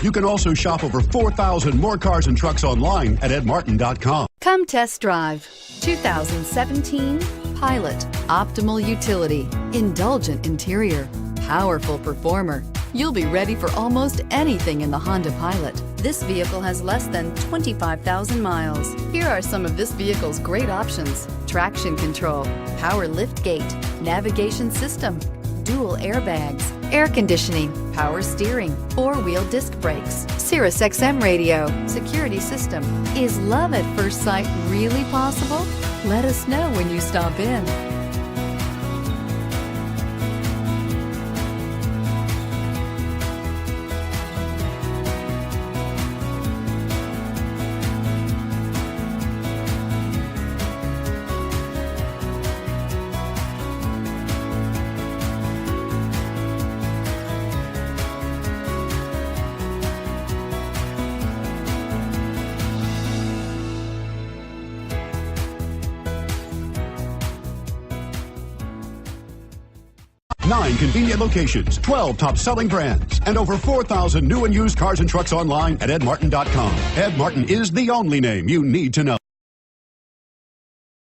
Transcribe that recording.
You can also shop over 4,000 more cars and trucks online at edmartin.com. Come test drive 2017 Pilot. Optimal utility, indulgent interior, powerful performer. You'll be ready for almost anything in the Honda Pilot. This vehicle has less than 25,000 miles. Here are some of this vehicle's great options: traction control, power lift gate, navigation system, dual airbags, air conditioning, power steering, four-wheel disc brakes, Sirius XM radio, security system. Is love at first sight really possible? Let us know when you stop in. Nine convenient locations, 12 top-selling brands, and over 4,000 new and used cars and trucks online at edmartin.com. Ed Martin is the only name you need to know.